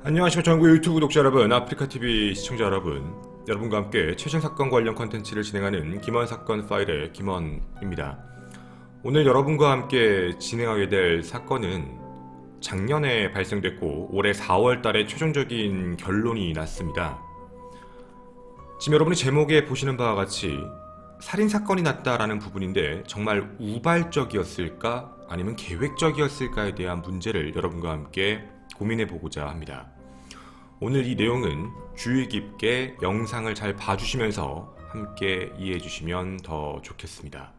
안녕하십니까 전국 유튜브 구독자 여러분, 아프리카TV 시청자 여러분, 여러분과 함께 최신 사건 관련 컨텐츠를 진행하는 김원 사건 파일의 김원입니다. 오늘 여러분과 함께 진행하게 될 사건은 작년에 발생됐고 올해 4월 달에 최종적인 결론이 났습니다. 지금 여러분이 제목에 보시는 바와 같이 살인사건이 났다라는 부분인데, 정말 우발적이었을까 아니면 계획적이었을까에 대한 문제를 여러분과 함께 고민해보고자 합니다. 오늘 이 내용은 주의 깊게 영상을 잘 봐주시면서 함께 이해해주시면 더 좋겠습니다.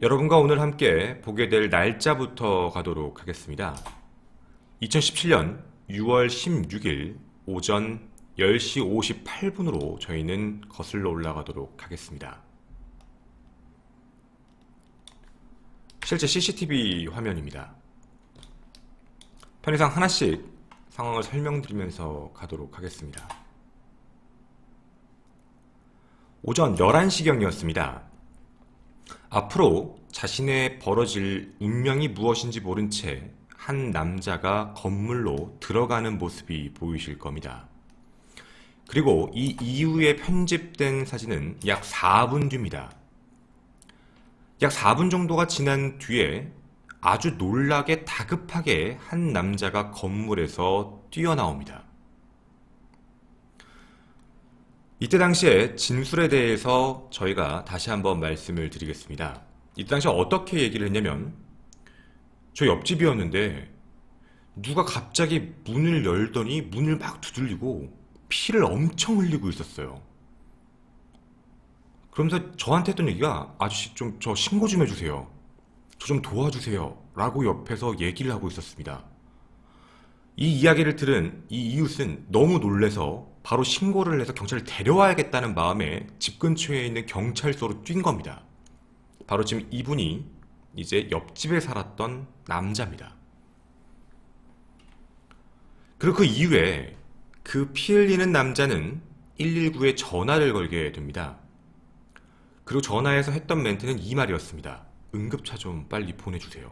여러분과 오늘 함께 보게 될 날짜부터 가도록 하겠습니다. 2017년 6월 16일 오전 10시 58분으로 저희는 거슬러 올라가도록 하겠습니다. 실제 CCTV 화면입니다. 편의상 하나씩 상황을 설명드리면서 가도록 하겠습니다. 오전 11시경이었습니다. 앞으로 자신의 벌어질 운명이 무엇인지 모른 채 한 남자가 건물로 들어가는 모습이 보이실 겁니다. 그리고 이 이후에 편집된 사진은 약 4분 뒤입니다. 약 4분 정도가 지난 뒤에 아주 놀라게 다급하게 한 남자가 건물에서 뛰어나옵니다. 이때 당시에 진술에 대해서 저희가 다시 한번 말씀을 드리겠습니다. 이때 당시에 어떻게 얘기를 했냐면, 저 옆집이었는데 누가 갑자기 문을 열더니 문을 막 두들리고 피를 엄청 흘리고 있었어요. 그러면서 저한테 했던 얘기가, 아저씨 좀 저 신고 좀 해주세요, 저 좀 도와주세요 라고 옆에서 얘기를 하고 있었습니다. 이 이야기를 들은 이 이웃은 너무 놀래서 바로 신고를 해서 경찰을 데려와야겠다는 마음에 집 근처에 있는 경찰서로 뛴 겁니다. 바로 지금 이분이 이제 옆집에 살았던 남자입니다. 그리고 그 이후에 그 피 흘리는 남자는 119에 전화를 걸게 됩니다. 그리고 전화해서 했던 멘트는 이 말이었습니다. 응급차 좀 빨리 보내주세요.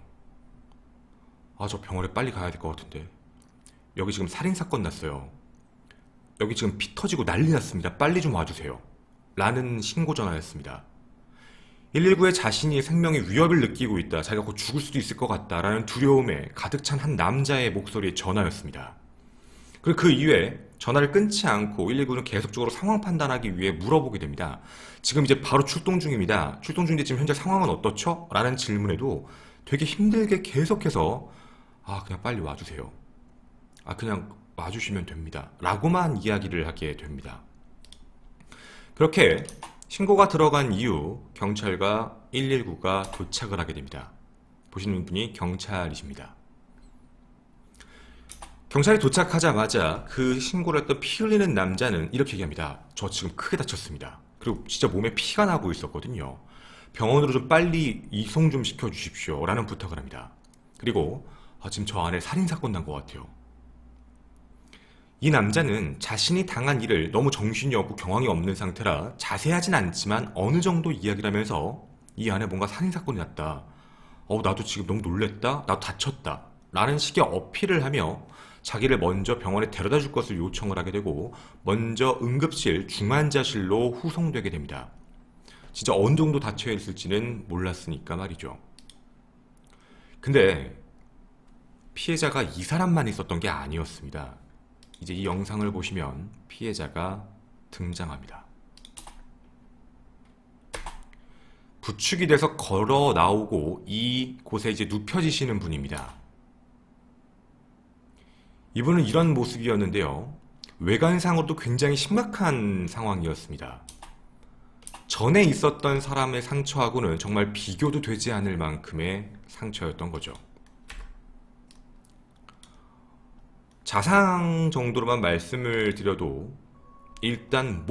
저 병원에 빨리 가야 될 것 같은데, 여기 지금 살인사건 났어요. 여기 지금 피 터지고 난리 났습니다. 빨리 좀 와주세요 라는 신고 전화였습니다. 119에 자신이 생명의 위협을 느끼고 있다, 자기가 곧 죽을 수도 있을 것 같다 라는 두려움에 가득 찬 한 남자의 목소리의 전화였습니다. 그리고 그 이후에 전화를 끊지 않고 119는 계속적으로 상황 판단하기 위해 물어보게 됩니다. 지금 이제 바로 출동 중입니다. 출동 중인데 지금 현재 상황은 어떻죠? 라는 질문에도 되게 힘들게 계속해서 그냥 빨리 와주세요, 그냥 와주시면 됩니다 라고만 이야기를 하게 됩니다. 그렇게 신고가 들어간 이후 경찰과 119가 도착을 하게 됩니다. 보시는 분이 경찰이십니다. 경찰이 도착하자마자 그 신고를 했던 피 흘리는 남자는 이렇게 얘기합니다. 저 지금 크게 다쳤습니다. 그리고 진짜 몸에 피가 나고 있었거든요. 병원으로 좀 빨리 이송 좀 시켜주십시오 라는 부탁을 합니다. 그리고 지금 저 안에 살인사건 난 것 같아요. 이 남자는 자신이 당한 일을 너무 정신이 없고 경황이 없는 상태라 자세하진 않지만 어느 정도 이야기를 하면서 이 안에 뭔가 살인사건이 났다, 나도 지금 너무 놀랬다, 나도 다쳤다 라는 식의 어필을 하며 자기를 먼저 병원에 데려다 줄 것을 요청을 하게 되고, 먼저 응급실 중환자실로 후송되게 됩니다. 진짜 어느 정도 다쳐 있을지는 몰랐으니까 말이죠. 근데 피해자가 이 사람만 있었던 게 아니었습니다. 이제 이 영상을 보시면 피해자가 등장합니다. 부축이 돼서 걸어 나오고 이곳에 이제 눕혀지시는 분입니다. 이분은 이런 모습이었는데요, 외관상으로도 굉장히 심각한 상황이었습니다. 전에 있었던 사람의 상처하고는 정말 비교도 되지 않을 만큼의 상처였던 거죠. 자상 정도로만 말씀을 드려도 일단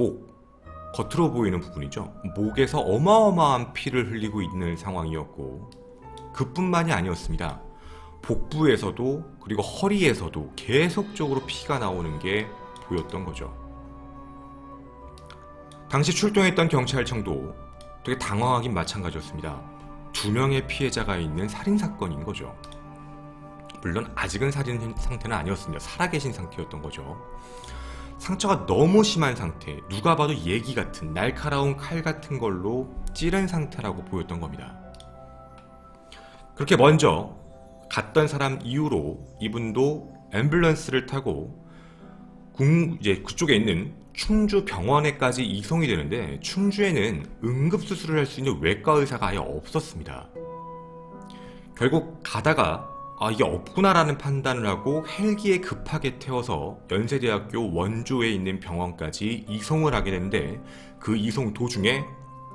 겉으로 보이는 부분이죠. 목에서 어마어마한 피를 흘리고 있는 상황이었고, 그뿐만이 아니었습니다. 복부에서도 그리고 허리에서도 계속적으로 피가 나오는 게 보였던 거죠. 당시 출동했던 경찰청도 되게 당황하긴 마찬가지였습니다. 2명의 피해자가 있는 살인사건인 거죠. 물론 아직은 살인 상태는 아니었습니다. 살아계신 상태였던 거죠. 상처가 너무 심한 상태, 누가 봐도 예기 같은 날카로운 칼 같은 걸로 찌른 상태라고 보였던 겁니다. 그렇게 먼저 갔던 사람 이후로 이분도 앰뷸런스를 타고 이제 그쪽에 있는 충주 병원에까지 이송이 되는데, 충주에는 응급수술을 할 수 있는 외과 의사가 아예 없었습니다. 결국 가다가 이게 없구나라는 판단을 하고 헬기에 급하게 태워서 연세대학교 원조에 있는 병원까지 이송을 하게 되는데, 그 이송 도중에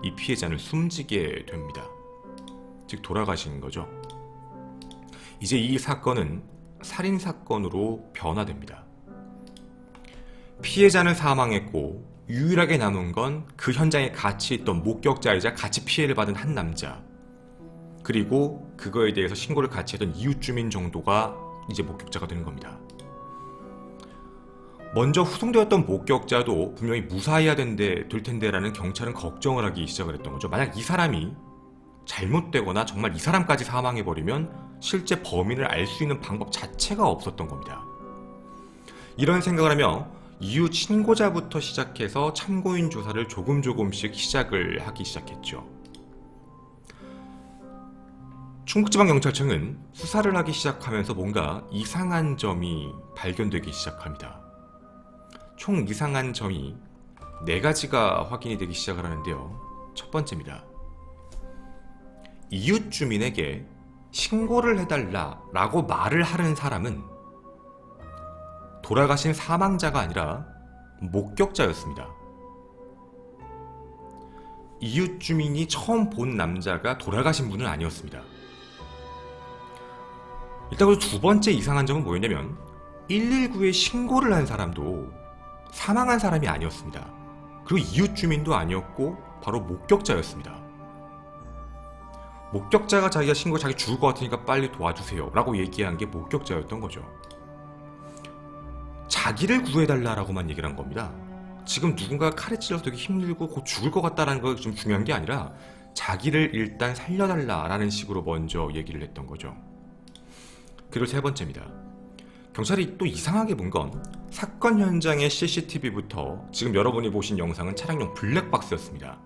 이 피해자는 숨지게 됩니다. 즉 돌아가신 거죠. 이제 이 사건은 살인사건으로 변화됩니다. 피해자는 사망했고 유일하게 남은 건 그 현장에 같이 있던 목격자이자 같이 피해를 받은 한 남자, 그리고 그거에 대해서 신고를 같이 했던 이웃 주민 정도가 이제 목격자가 되는 겁니다. 먼저 후송되었던 목격자도 분명히 무사해야 될 텐데 라는 경찰은 걱정을 하기 시작을 했던 거죠. 만약 이 사람이 잘못되거나 정말 이 사람까지 사망해버리면 실제 범인을 알 수 있는 방법 자체가 없었던 겁니다. 이런 생각을 하며 이웃 신고자부터 시작해서 참고인 조사를 조금씩 시작을 하기 시작했죠. 충북지방경찰청은 수사를 하기 시작하면서 뭔가 이상한 점이 발견되기 시작합니다. 총 이상한 점이 4가지가 확인이 되기 시작을 하는데요. 첫 번째입니다. 이웃 주민에게 신고를 해달라 라고 말을 하는 사람은 돌아가신 사망자가 아니라 목격자였습니다. 이웃 주민이 처음 본 남자가 돌아가신 분은 아니었습니다. 일단 그 두 번째 이상한 점은 뭐였냐면 119에 신고를 한 사람도 사망한 사람이 아니었습니다. 그리고 이웃 주민도 아니었고 바로 목격자였습니다. 목격자가 자기가 자기 죽을 것 같으니까 빨리 도와주세요 라고 얘기한 게 목격자였던 거죠. 자기를 구해달라라고만 얘기를 한 겁니다. 지금 누군가가 칼에 찔러서 되게 힘들고 곧 죽을 것 같다라는 거 좀 중요한 게 아니라 자기를 일단 살려달라라는 식으로 먼저 얘기를 했던 거죠. 그리고 세 번째입니다. 경찰이 또 이상하게 본 건 사건 현장의 CCTV부터 지금 여러분이 보신 영상은 차량용 블랙박스였습니다.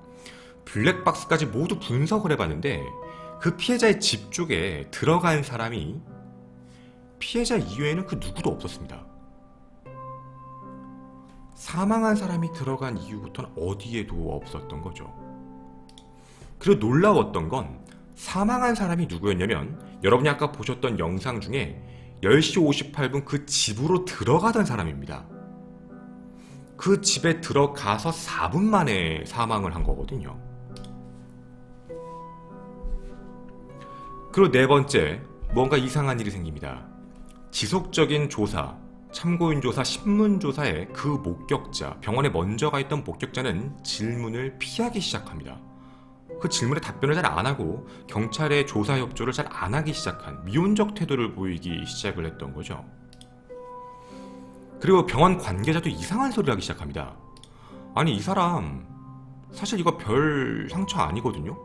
블랙박스까지 모두 분석을 해봤는데 그 피해자의 집 쪽에 들어간 사람이 피해자 이외에는 그 누구도 없었습니다. 사망한 사람이 들어간 이후부터는 어디에도 없었던 거죠. 그리고 놀라웠던 건 사망한 사람이 누구였냐면 여러분이 아까 보셨던 영상 중에 10시 58분 그 집으로 들어가던 사람입니다. 그 집에 들어가서 4분 만에 사망을 한 거거든요. 그리고 네 번째, 뭔가 이상한 일이 생깁니다. 지속적인 조사, 참고인 조사, 신문 조사에 그 목격자, 병원에 먼저 가 있던 목격자는 질문을 피하기 시작합니다. 그 질문에 답변을 잘 안 하고 경찰의 조사 협조를 잘 안 하기 시작한 미온적 태도를 보이기 시작을 했던 거죠. 그리고 병원 관계자도 이상한 소리를 하기 시작합니다. 아니 이 사람 사실 이거 별 상처 아니거든요.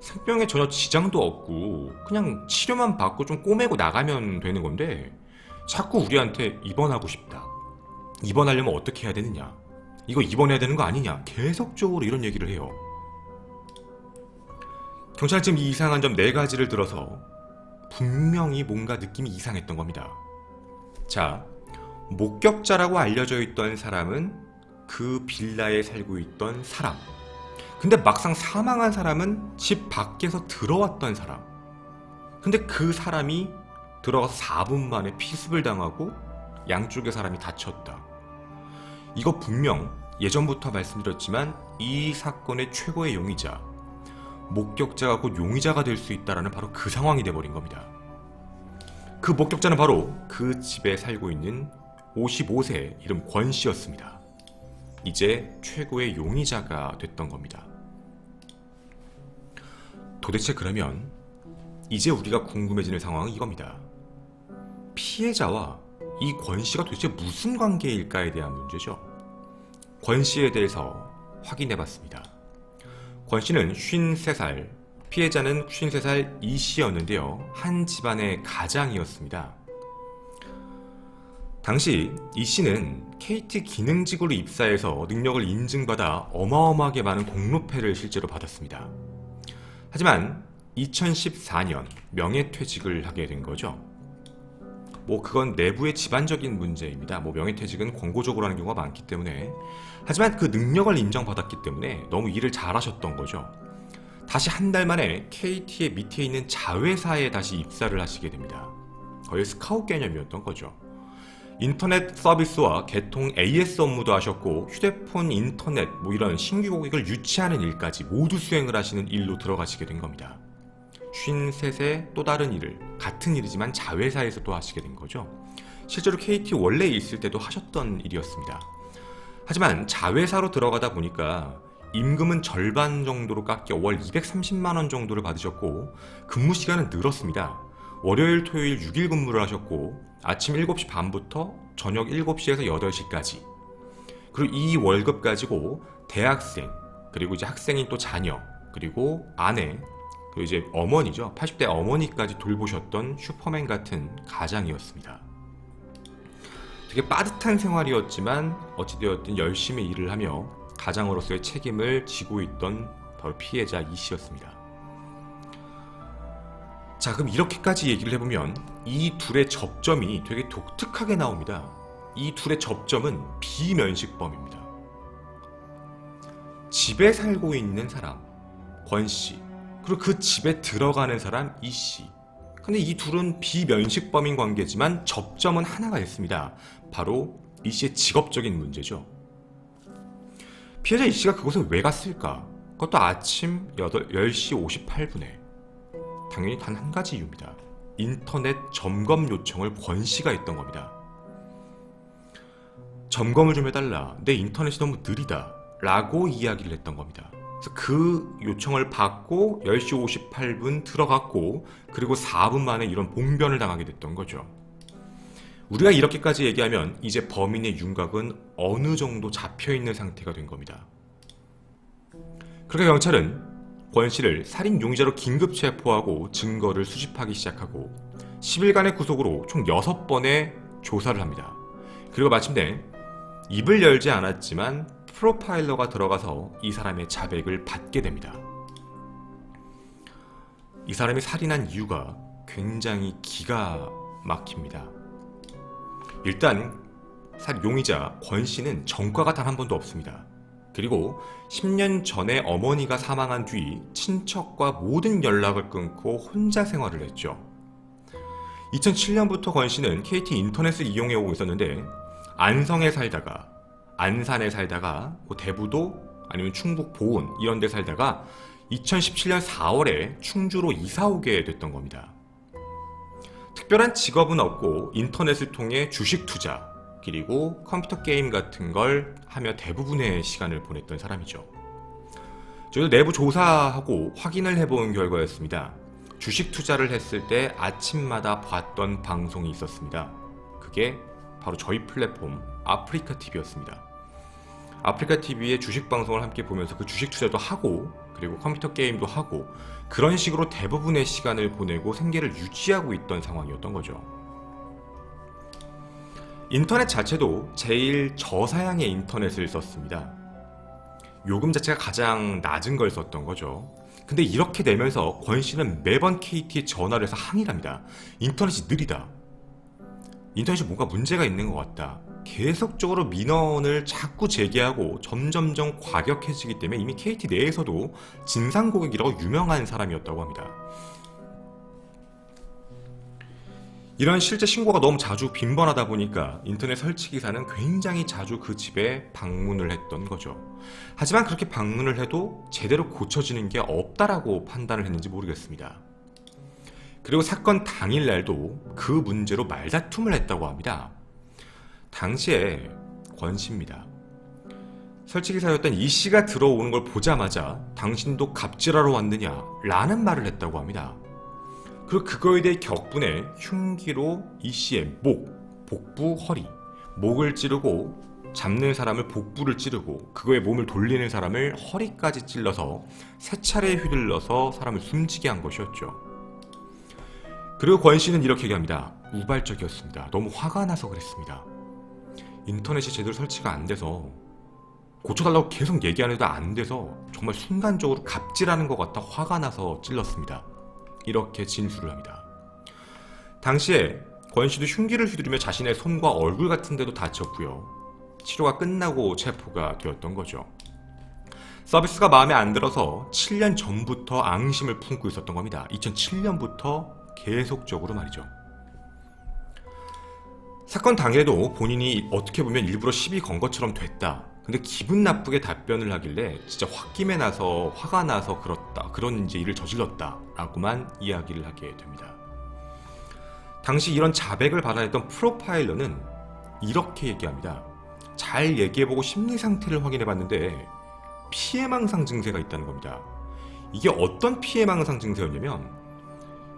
생명에 전혀 지장도 없고 그냥 치료만 받고 좀 꼬매고 나가면 되는 건데 자꾸 우리한테 입원하고 싶다. 입원하려면 어떻게 해야 되느냐. 이거 입원해야 되는 거 아니냐. 계속적으로 이런 얘기를 해요. 경찰은 지금 이 이상한 점 4가지를 들어서 분명히 뭔가 느낌이 이상했던 겁니다. 자, 목격자라고 알려져 있던 사람은 그 빌라에 살고 있던 사람. 근데 막상 사망한 사람은 집 밖에서 들어왔던 사람. 근데 그 사람이 들어가서 4분 만에 피습을 당하고 양쪽의 사람이 다쳤다. 이거 분명 예전부터 말씀드렸지만 이 사건의 최고의 용의자, 목격자가 곧 용의자가 될 수 있다라는 바로 그 상황이 돼버린 겁니다. 그 목격자는 바로 그 집에 살고 있는 55세 이름 권 씨였습니다. 이제 최고의 용의자가 됐던 겁니다. 도대체 그러면 이제 우리가 궁금해지는 상황은 이겁니다. 피해자와 이 권 씨가 도대체 무슨 관계일까에 대한 문제죠. 권 씨에 대해서 확인해 봤습니다. 권 씨는 53살, 피해자는 53살 이 씨였는데요. 한 집안의 가장이었습니다. 당시 이 씨는 KT 기능직으로 입사해서 능력을 인증받아 어마어마하게 많은 공로패를 실제로 받았습니다. 하지만 2014년 명예퇴직을 하게 된 거죠. 그건 내부의 집안적인 문제입니다. 명예퇴직은 권고적으로 하는 경우가 많기 때문에. 하지만 그 능력을 인정받았기 때문에 너무 일을 잘하셨던 거죠. 다시 한 달 만에 KT의 밑에 있는 자회사에 다시 입사를 하시게 됩니다. 거의 스카웃 개념이었던 거죠. 인터넷 서비스와 개통 AS 업무도 하셨고 휴대폰, 인터넷 이런 신규 고객을 유치하는 일까지 모두 수행을 하시는 일로 들어가시게 된 겁니다. 53세 또 다른 일을 같은 일이지만 자회사에서 또 하시게 된 거죠. 실제로 KT 원래 있을 때도 하셨던 일이었습니다. 하지만 자회사로 들어가다 보니까 임금은 절반 정도로 깎여 월 230만 원 정도를 받으셨고 근무 시간은 늘었습니다. 월요일, 토요일 6일 근무를 하셨고 아침 7시 반부터 저녁 7시에서 8시까지. 그리고 이 월급 가지고 대학생, 그리고 이제 학생인 또 자녀, 그리고 아내, 그리고 이제 어머니죠. 80대 어머니까지 돌보셨던 슈퍼맨 같은 가장이었습니다. 되게 빠듯한 생활이었지만 어찌되었든 열심히 일을 하며 가장으로서의 책임을 지고 있던 바로 피해자 이 씨였습니다. 자, 그럼 이렇게까지 얘기를 해보면 이 둘의 접점이 되게 독특하게 나옵니다. 이 둘의 접점은 비면식범입니다. 집에 살고 있는 사람, 권 씨, 그리고 그 집에 들어가는 사람, 이 씨. 근데 이 둘은 비면식범인 관계지만 접점은 하나가 있습니다. 바로 이 씨의 직업적인 문제죠. 피해자 이 씨가 그곳에 왜 갔을까? 그것도 아침 10시 58분에. 당연히 단 한 가지 이유입니다. 인터넷 점검 요청을 권 씨가 했던 겁니다. 점검을 좀 해달라. 내 인터넷이 너무 느리다. 라고 이야기를 했던 겁니다. 그래서 그 요청을 받고 10시 58분 들어갔고 그리고 4분 만에 이런 봉변을 당하게 됐던 거죠. 우리가 이렇게까지 얘기하면 이제 범인의 윤곽은 어느 정도 잡혀있는 상태가 된 겁니다. 그렇게 경찰은 권 씨를 살인 용의자로 긴급 체포하고 증거를 수집하기 시작하고 10일간의 구속으로 총 6번의 조사를 합니다. 그리고 마침내 입을 열지 않았지만 프로파일러가 들어가서 이 사람의 자백을 받게 됩니다. 이 사람이 살인한 이유가 굉장히 기가 막힙니다. 일단 살인 용의자 권 씨는 전과가 단 한 번도 없습니다. 그리고 10년 전에 어머니가 사망한 뒤 친척과 모든 연락을 끊고 혼자 생활을 했죠. 2007년부터 권 씨는 KT 인터넷을 이용해 오고 있었는데 안성에 살다가 안산에 살다가 대부도 아니면 충북 보은 이런 데 살다가 2017년 4월에 충주로 이사 오게 됐던 겁니다. 특별한 직업은 없고 인터넷을 통해 주식 투자 그리고 컴퓨터 게임 같은 걸 하며 대부분의 시간을 보냈던 사람이죠. 저희도 내부 조사하고 확인을 해본 결과였습니다. 주식 투자를 했을 때 아침마다 봤던 방송이 있었습니다. 그게 바로 저희 플랫폼 아프리카TV였습니다. 아프리카TV의 주식 방송을 함께 보면서 그 주식 투자도 하고 그리고 컴퓨터 게임도 하고 그런 식으로 대부분의 시간을 보내고 생계를 유지하고 있던 상황이었던 거죠. 인터넷 자체도 제일 저사양의 인터넷을 썼습니다. 요금 자체가 가장 낮은 걸 썼던 거죠. 근데 이렇게 되면서 권 씨는 매번 KT에 전화를 해서 항의를 합니다. 인터넷이 느리다. 인터넷이 뭔가 문제가 있는 것 같다. 계속적으로 민원을 자꾸 제기하고 점점점 과격해지기 때문에 이미 KT 내에서도 진상 고객이라고 유명한 사람이었다고 합니다. 이런 실제 신고가 너무 자주 빈번하다 보니까 인터넷 설치기사는 굉장히 자주 그 집에 방문을 했던 거죠. 하지만 그렇게 방문을 해도 제대로 고쳐지는 게 없다라고 판단을 했는지 모르겠습니다. 그리고 사건 당일날도 그 문제로 말다툼을 했다고 합니다. 당시에 권 씨입니다. 설치기사였던 이 씨가 들어오는 걸 보자마자 당신도 갑질하러 왔느냐 라는 말을 했다고 합니다. 그리고 그거에 대해 격분해 흉기로 이 씨의 목, 복부, 허리, 목을 찌르고 잡는 사람을 복부를 찌르고 그거에 몸을 돌리는 사람을 허리까지 찔러서 3차례 휘둘러서 사람을 숨지게 한 것이었죠. 그리고 권 씨는 이렇게 얘기합니다. 우발적이었습니다. 너무 화가 나서 그랬습니다. 인터넷이 제대로 설치가 안 돼서 고쳐달라고 계속 얘기하는데도 안 돼서 정말 순간적으로 갑질하는 것 같아 화가 나서 찔렀습니다. 이렇게 진술을 합니다. 당시에 권 씨도 흉기를 휘두르며 자신의 손과 얼굴 같은 데도 다쳤고요. 치료가 끝나고 체포가 되었던 거죠. 서비스가 마음에 안 들어서 7년 전부터 앙심을 품고 있었던 겁니다. 2007년부터 계속적으로 말이죠. 사건 당일에도 본인이 어떻게 보면 일부러 시비 건 것처럼 됐다. 근데 기분 나쁘게 답변을 하길래 진짜 홧김에 나서 화가 나서 그런 이제 일을 저질렀다 라고만 이야기를 하게 됩니다. 당시 이런 자백을 받아냈던 프로파일러는 이렇게 얘기합니다. 잘 얘기해보고 심리 상태를 확인해봤는데 피해망상 증세가 있다는 겁니다. 이게 어떤 피해망상 증세였냐면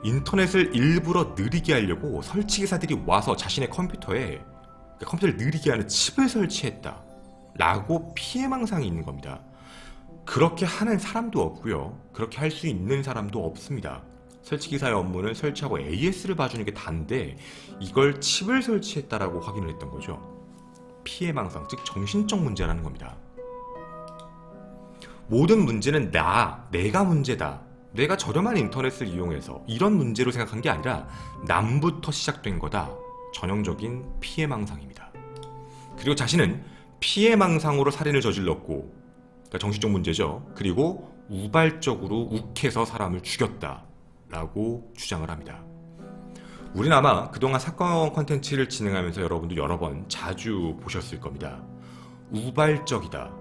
인터넷을 일부러 느리게 하려고 설치기사들이 와서 자신의 컴퓨터를 느리게 하는 칩을 설치했다 라고 피해망상이 있는 겁니다. 그렇게 하는 사람도 없고요. 그렇게 할 수 있는 사람도 없습니다. 설치기사의 업무는 설치하고 AS를 봐주는 게 단데 이걸 칩을 설치했다라고 확인을 했던 거죠. 피해망상, 즉 정신적 문제라는 겁니다. 모든 문제는 내가 문제다. 내가 저렴한 인터넷을 이용해서 이런 문제로 생각한 게 아니라 남부터 시작된 거다. 전형적인 피해망상입니다. 그리고 자신은 피해망상으로 살인을 저질렀고, 그러니까 정신적 문제죠. 그리고 우발적으로 욱해서 사람을 죽였다 라고 주장을 합니다. 우린 아마 그동안 사건 콘텐츠를 진행하면서 여러분도 여러 번 자주 보셨을 겁니다. 우발적이다.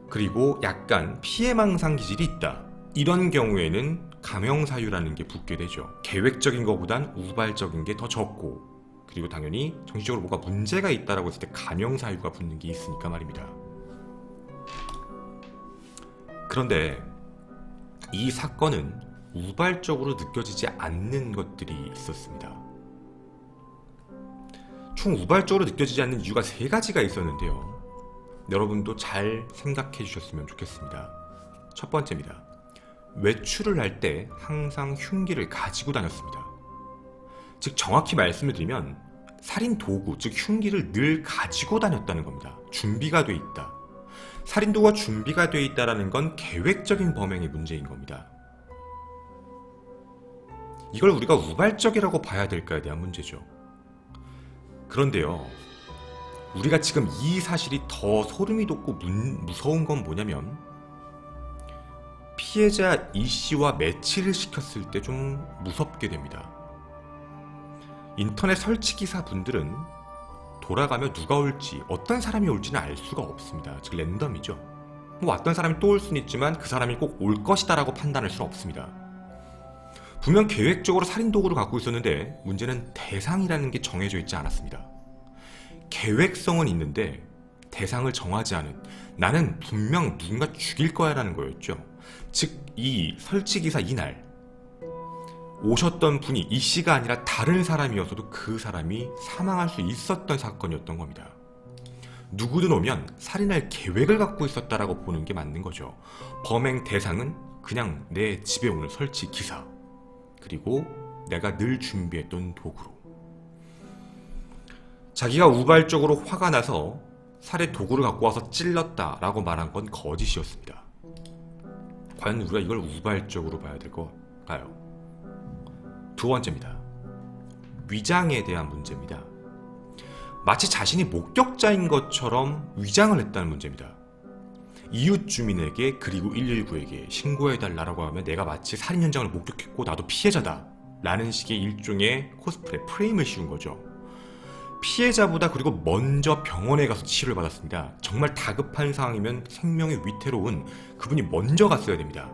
그리고 약간 피해망상 기질이 있다. 이런 경우에는 감형사유라는 게 붙게 되죠. 계획적인 것보단 우발적인 게 더 적고, 그리고 당연히 정신적으로 뭐가 문제가 있다라고 했을 때 감형사유가 붙는 게 있으니까 말입니다. 그런데 이 사건은 우발적으로 느껴지지 않는 것들이 있었습니다. 총 우발적으로 느껴지지 않는 이유가 3가지가 있었는데요. 여러분도 잘 생각해 주셨으면 좋겠습니다. 첫 번째입니다. 외출을 할 때 항상 흉기를 가지고 다녔습니다. 즉 정확히 말씀을 드리면 살인 도구, 즉 흉기를 늘 가지고 다녔다는 겁니다. 준비가 돼 있다. 살인 도구가 준비가 돼 있다는 건 계획적인 범행의 문제인 겁니다. 이걸 우리가 우발적이라고 봐야 될까에 대한 문제죠. 그런데요, 우리가 지금 이 사실이 더 소름이 돋고 무서운 건 뭐냐면 피해자 이 씨와 매치를 시켰을 때 좀 무섭게 됩니다. 인터넷 설치기사 분들은 돌아가며 누가 올지, 어떤 사람이 올지는 알 수가 없습니다. 즉 랜덤이죠. 뭐 어떤 사람이 또 올 수는 있지만 그 사람이 꼭 올 것이다 라고 판단할 수는 없습니다. 분명 계획적으로 살인도구를 갖고 있었는데 문제는 대상이라는 게 정해져 있지 않았습니다. 계획성은 있는데 대상을 정하지 않은, 나는 분명 누군가 죽일 거야 라는 거였죠. 즉 이 설치기사 이날 오셨던 분이 이 씨가 아니라 다른 사람이었어도 그 사람이 사망할 수 있었던 사건이었던 겁니다. 누구든 오면 살인할 계획을 갖고 있었다라고 보는 게 맞는 거죠. 범행 대상은 그냥 내 집에 오는 설치기사, 그리고 내가 늘 준비했던 도구로. 자기가 우발적으로 화가 나서 살해 도구를 갖고 와서 찔렀다라고 말한 건 거짓이었습니다. 과연 우리가 이걸 우발적으로 봐야 될 걸까요? 두 번째입니다. 위장에 대한 문제입니다. 마치 자신이 목격자인 것처럼 위장을 했다는 문제입니다. 이웃 주민에게 그리고 119에게 신고해달라고 하면 내가 마치 살인 현장을 목격했고 나도 피해자다 라는 식의 일종의 코스프레 프레임을 씌운 거죠. 피해자보다 그리고 먼저 병원에 가서 치료를 받았습니다. 정말 다급한 상황이면 생명이 위태로운 그분이 먼저 갔어야 됩니다.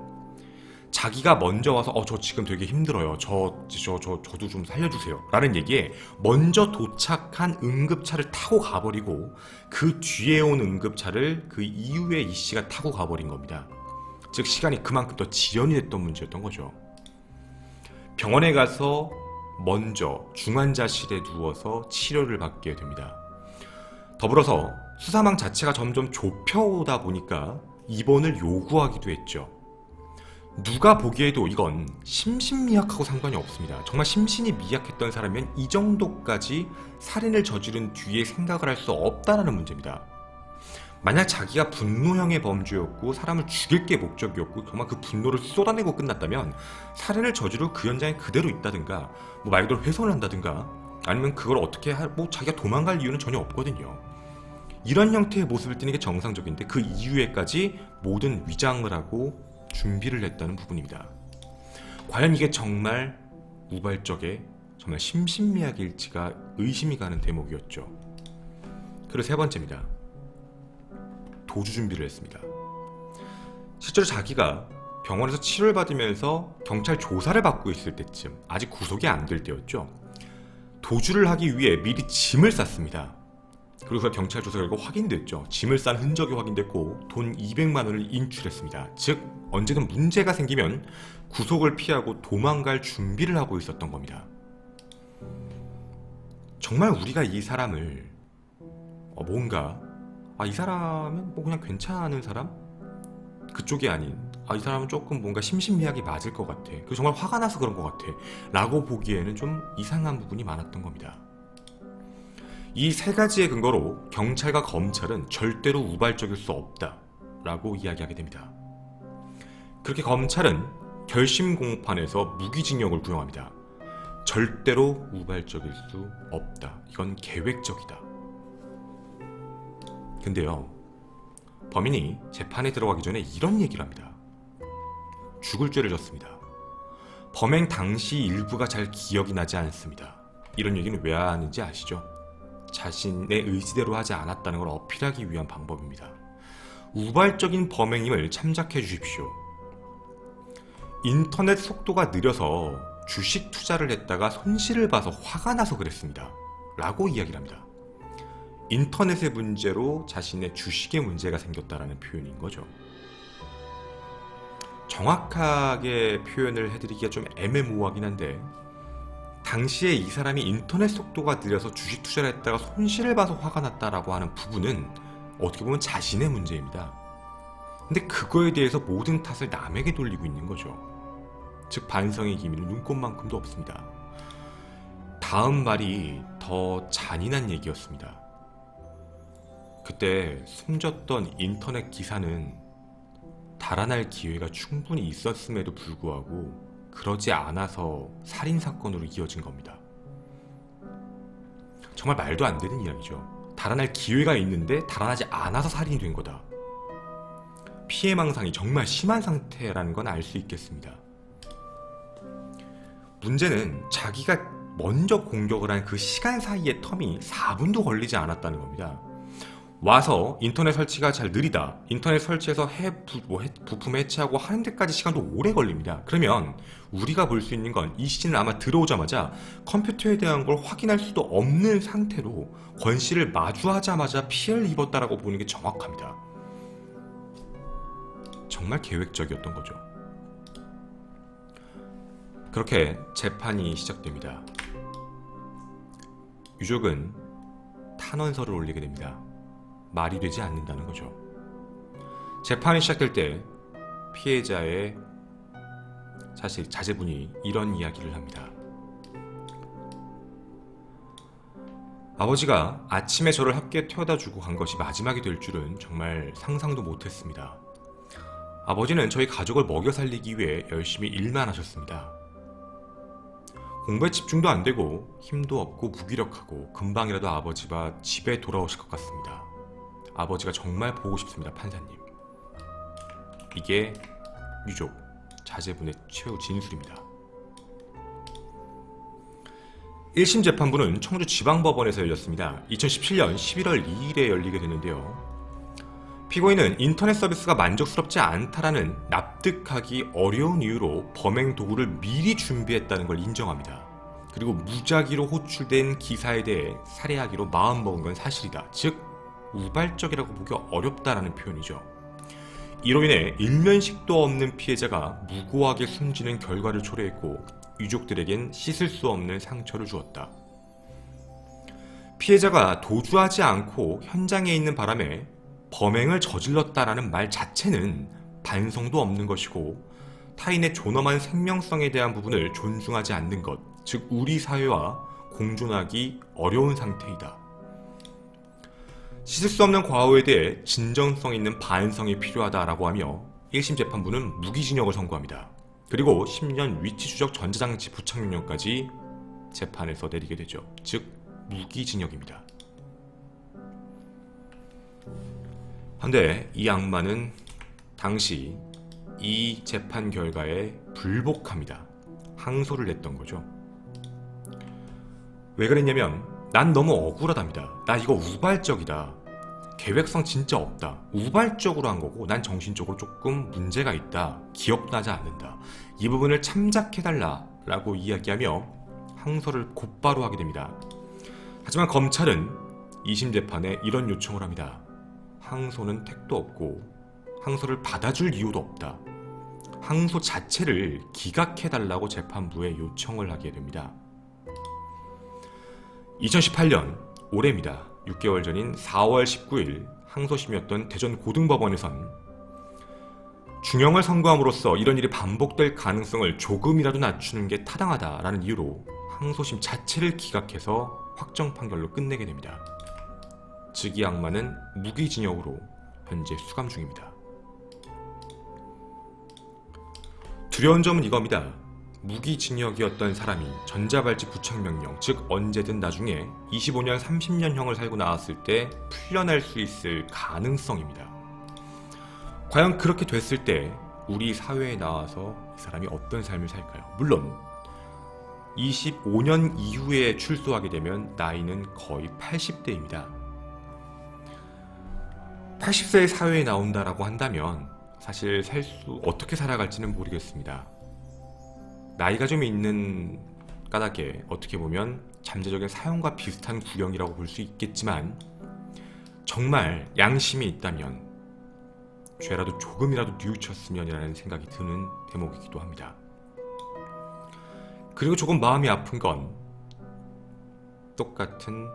자기가 먼저 와서 저 지금 되게 힘들어요. 저도 좀 살려주세요 라는 얘기에 먼저 도착한 응급차를 타고 가버리고 그 뒤에 온 응급차를 그 이후에 이 씨가 타고 가버린 겁니다. 즉 시간이 그만큼 더 지연이 됐던 문제였던 거죠. 병원에 가서 먼저 중환자실에 누워서 치료를 받게 됩니다. 더불어서 수사망 자체가 점점 좁혀오다 보니까 입원을 요구하기도 했죠. 누가 보기에도 이건 심신미약하고 상관이 없습니다. 정말 심신이 미약했던 사람이면 이 정도까지 살인을 저지른 뒤에 생각을 할 수 없다는 문제입니다. 만약 자기가 분노형의 범죄였고 사람을 죽일 게 목적이었고 정말 그 분노를 쏟아내고 끝났다면 살인을 저지르고 그 현장에 그대로 있다든가 말 그대로 훼손을 한다든가 아니면 그걸 어떻게 하고 자기가 도망갈 이유는 전혀 없거든요. 이런 형태의 모습을 띠는 게 정상적인데 그 이후에까지 모든 위장을 하고 준비를 했다는 부분입니다. 과연 이게 정말 우발적에 정말 심신미약일지가 의심이 가는 대목이었죠. 그리고 세 번째입니다. 도주 준비를 했습니다. 실제로 자기가 병원에서 치료를 받으면서 경찰 조사를 받고 있을 때쯤 아직 구속이 안 될 때였죠. 도주를 하기 위해 미리 짐을 쌌습니다. 그리고 경찰 조사 결과 확인됐죠. 짐을 싼 흔적이 확인됐고 돈 200만 원을 인출했습니다. 즉 언제든 문제가 생기면 구속을 피하고 도망갈 준비를 하고 있었던 겁니다. 정말 우리가 이 사람을 뭔가 이 사람은 그냥 괜찮은 사람? 그쪽이 아닌 이 사람은 조금 뭔가 심신미약이 맞을 것 같아. 그 정말 화가 나서 그런 것 같아 라고 보기에는 좀 이상한 부분이 많았던 겁니다. 이 세 가지의 근거로 경찰과 검찰은 절대로 우발적일 수 없다 라고 이야기하게 됩니다. 그렇게 검찰은 결심 공판에서 무기징역을 구형합니다. 절대로 우발적일 수 없다. 이건 계획적이다. 근데요, 범인이 재판에 들어가기 전에 이런 얘기를 합니다. 죽을 죄를 졌습니다. 범행 당시 일부가 잘 기억이 나지 않습니다. 이런 얘기는 왜 하는지 아시죠? 자신의 의지대로 하지 않았다는 걸 어필하기 위한 방법입니다. 우발적인 범행임을 참작해 주십시오. 인터넷 속도가 느려서 주식 투자를 했다가 손실을 봐서 화가 나서 그랬습니다. 라고 이야기를 합니다. 인터넷의 문제로 자신의 주식에 문제가 생겼다라는 표현인 거죠. 정확하게 표현을 해드리기가 좀 애매모호하긴 한데 당시에 이 사람이 인터넷 속도가 느려서 주식 투자를 했다가 손실을 봐서 화가 났다라고 하는 부분은 어떻게 보면 자신의 문제입니다. 근데 그거에 대해서 모든 탓을 남에게 돌리고 있는 거죠. 즉 반성의 기미는 눈꼽만큼도 없습니다. 다음 말이 더 잔인한 얘기였습니다. 그때 숨졌던 인터넷 기사는 달아날 기회가 충분히 있었음에도 불구하고 그러지 않아서 살인사건으로 이어진 겁니다. 정말 말도 안 되는 이야기죠. 달아날 기회가 있는데 달아나지 않아서 살인이 된 거다. 피해망상이 정말 심한 상태라는 건 알 수 있겠습니다. 문제는 자기가 먼저 공격을 한 그 시간 사이의 텀이 4분도 걸리지 않았다는 겁니다. 와서 인터넷 설치가 잘 느리다. 인터넷 설치해서 부품 해체하고 하는 데까지 시간도 오래 걸립니다. 그러면 우리가 볼 수 있는 건 이 시신을 아마 들어오자마자 컴퓨터에 대한 걸 확인할 수도 없는 상태로 권 씨를 마주하자마자 피해를 입었다라고 보는 게 정확합니다. 정말 계획적이었던 거죠. 그렇게 재판이 시작됩니다. 유족은 탄원서를 올리게 됩니다. 말이 되지 않는다는 거죠. 재판이 시작될 때 피해자의 사실 자제분이 이런 이야기를 합니다. 아버지가 아침에 저를 학교에 태워다 주고 간 것이 마지막이 될 줄은 정말 상상도 못했습니다. 아버지는 저희 가족을 먹여 살리기 위해 열심히 일만 하셨습니다. 공부에 집중도 안 되고 힘도 없고 무기력하고 금방이라도 아버지가 집에 돌아오실 것 같습니다. 아버지가 정말 보고 싶습니다, 판사님. 이게 유족, 자제분의 최후 진술입니다. 1심 재판부는 청주지방법원에서 열렸습니다. 2017년 11월 2일에 열리게 되는데요. 피고인은 인터넷 서비스가 만족스럽지 않다라는 납득하기 어려운 이유로 범행 도구를 미리 준비했다는 걸 인정합니다. 그리고 무작위로 호출된 기사에 대해 살해하기로 마음먹은 건 사실이다. 즉 우발적이라고 보기 어렵다라는 표현이죠. 이로 인해 일면식도 없는 피해자가 무고하게 숨지는 결과를 초래했고 유족들에겐 씻을 수 없는 상처를 주었다. 피해자가 도주하지 않고 현장에 있는 바람에 범행을 저질렀다라는 말 자체는 반성도 없는 것이고 타인의 존엄한 생명성에 대한 부분을 존중하지 않는 것, 즉 우리 사회와 공존하기 어려운 상태이다. 씻을 수 없는 과오에 대해 진정성 있는 반성이 필요하다라고 하며 1심 재판부는 무기징역을 선고합니다. 그리고 10년 위치 추적 전자장치 부착명령까지 재판에서 내리게 되죠. 즉 무기징역입니다. 그런데 이 악마는 당시 이 재판 결과에 불복합니다. 항소를 냈던 거죠. 왜 그랬냐면 난 너무 억울하답니다. 나 이거 우발적이다. 계획성 진짜 없다. 우발적으로 한 거고 난 정신적으로 조금 문제가 있다. 기억도 나지 않는다. 이 부분을 참작해달라 라고 이야기하며 항소를 곧바로 하게 됩니다. 하지만 검찰은 2심 재판에 이런 요청을 합니다. 항소는 택도 없고 항소를 받아줄 이유도 없다. 항소 자체를 기각해달라고 재판부에 요청을 하게 됩니다. 2018년 올해입니다. 6개월 전인 4월 19일 항소심이었던 대전고등법원에선 중형을 선고함으로써 이런 일이 반복될 가능성을 조금이라도 낮추는 게 타당하다라는 이유로 항소심 자체를 기각해서 확정 판결로 끝내게 됩니다. 즉 이 악마는 무기징역으로 현재 수감 중입니다. 두려운 점은 이겁니다. 무기징역이었던 사람이 전자발찌 부착명령, 즉 언제든 나중에 25년, 30년형을 살고 나왔을 때 풀려날 수 있을 가능성입니다. 과연 그렇게 됐을 때 우리 사회에 나와서 이 사람이 어떤 삶을 살까요? 물론 25년 이후에 출소하게 되면 나이는 거의 80대입니다. 80세의 사회에 나온다라고 한다면 사실 어떻게 살아갈지는 모르겠습니다. 나이가 좀 있는 까닭에 어떻게 보면 잠재적인 사형과 비슷한 구형이라고 볼 수 있겠지만 정말 양심이 있다면 죄라도 조금이라도 뉘우쳤으면이라는 생각이 드는 대목이기도 합니다. 그리고 조금 마음이 아픈 건 똑같은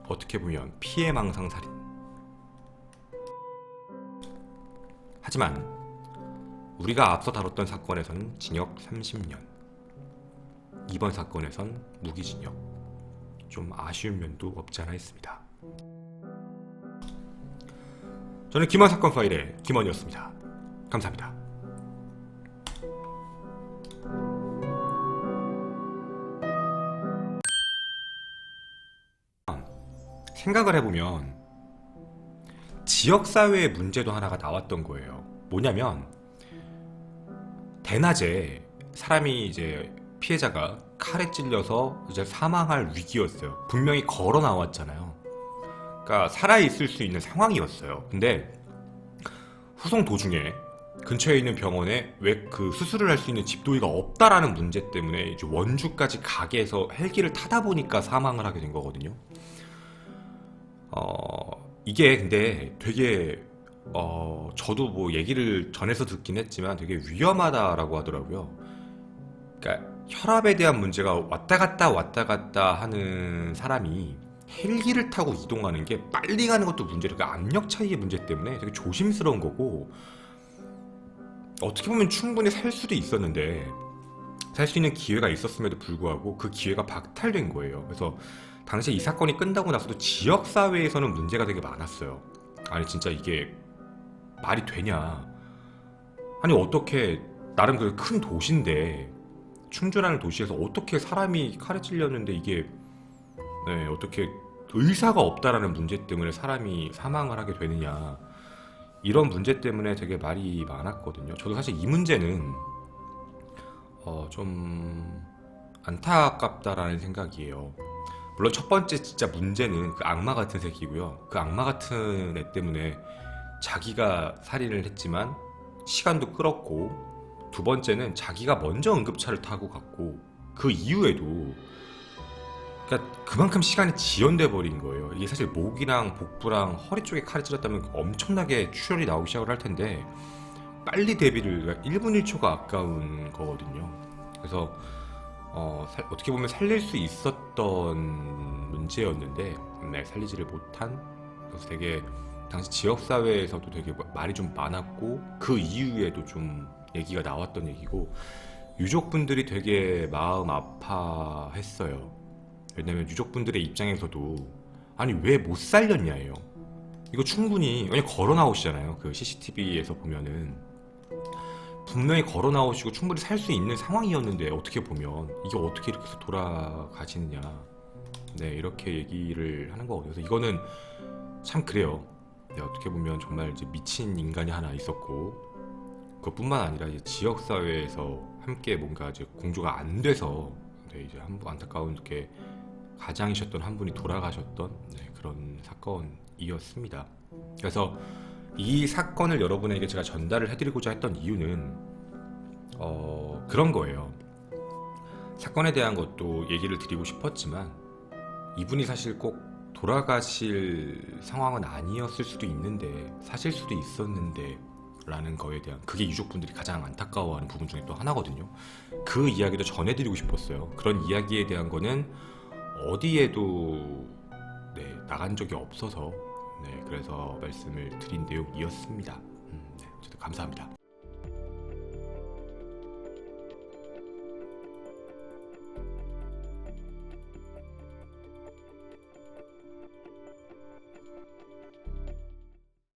어떻게 보면 피해망상살인. 하지만 우리가 앞서 다뤘던 사건에서는 징역 30년, 이번 사건에선 무기징역. 좀 아쉬운 면도 없지 않아 있습니다. 저는 김원 사건 파일의 김원이었습니다. 감사합니다. 생각을 해보면 지역사회의 문제도 하나가 나왔던 거예요. 뭐냐면 대낮에 사람이 이제 피해자가 칼에 찔려서 이제 사망할 위기였어요. 분명히 걸어 나왔잖아요. 그러니까 살아있을 수 있는 상황이었어요. 근데 후송 도중에 근처에 있는 병원에 왜 그 수술을 할 수 있는 집도의가 없다라는 문제 때문에 이제 원주까지 가게 해서 헬기를 타다 보니까 사망을 하게 된 거거든요. 이게 근데 되게 저도 뭐 얘기를 전해서 듣긴 했지만 되게 위험하다라고 하더라고요. 그러니까 혈압에 대한 문제가 왔다 갔다 하는 사람이 헬기를 타고 이동하는 게 빨리 가는 것도 문제로 그 압력 차이의 문제 때문에 되게 조심스러운 거고 어떻게 보면 충분히 살 수도 있었는데 살 수 있는 기회가 있었음에도 불구하고 그 기회가 박탈된 거예요. 그래서 당시에 이 사건이 끝나고 나서도 지역사회에서는 문제가 되게 많았어요. 아니 진짜 이게 말이 되냐. 아니 어떻게 나름 그 큰 도시인데 충주라는 도시에서 어떻게 사람이 칼에 찔렸는데 이게 어떻게 의사가 없다라는 문제 때문에 사람이 사망을 하게 되느냐. 이런 문제 때문에 되게 말이 많았거든요. 저도 사실 이 문제는 좀 안타깝다라는 생각이에요. 물론 첫 번째 진짜 문제는 그 악마 같은 새끼고요. 그 악마 같은 애 때문에 자기가 살인을 했지만 시간도 끌었고, 두 번째는 자기가 먼저 응급차를 타고 갔고 그 이후에도 그러니까 그만큼 시간이 지연돼 버린 거예요. 이게 사실 목이랑 복부랑 허리 쪽에 칼이 찔렸다면 엄청나게 출혈이 나오기 시작을 할 텐데 빨리 대비를 1분 1초가 아까운 거거든요. 그래서 어떻게 보면 살릴 수 있었던 문제였는데 네, 살리지를 못한. 그래서 되게 당시 지역사회에서도 되게 말이 좀 많았고 그 이후에도 좀 얘기가 나왔던 얘기고 유족분들이 되게 마음 아파했어요. 왜냐면 유족분들의 입장에서도 아니 왜 못 살렸냐예요. 이거 충분히 왜냐 걸어 나오시잖아요. 그 CCTV에서 보면은 분명히 걸어 나오시고 충분히 살 수 있는 상황이었는데 어떻게 보면 이게 어떻게 이렇게 해서 돌아가시느냐. 네, 이렇게 얘기를 하는 거거든요. 그래서 이거는 참 그래요. 네, 어떻게 보면 정말 이제 미친 인간이 하나 있었고 그것뿐만 아니라 이제 지역 사회에서 함께 뭔가 이제 공조가 안 돼서 네, 이제 한 분 안타까운 이렇게 가장이셨던 한 분이 돌아가셨던 네, 그런 사건이었습니다. 그래서 이 사건을 여러분에게 제가 전달을 해드리고자 했던 이유는 그런 거예요. 사건에 대한 것도 얘기를 드리고 싶었지만 이분이 사실 꼭 돌아가실 상황은 아니었을 수도 있는데 사실 수도 있었는데 라는 거에 대한 그게 유족분들이 가장 안타까워하는 부분 중에 또 하나거든요. 그 이야기도 전해드리고 싶었어요. 그런 이야기에 대한 거는 어디에도 네, 나간 적이 없어서 네, 그래서 말씀을 드린 내용이었습니다. 네, 어쨌든 감사합니다.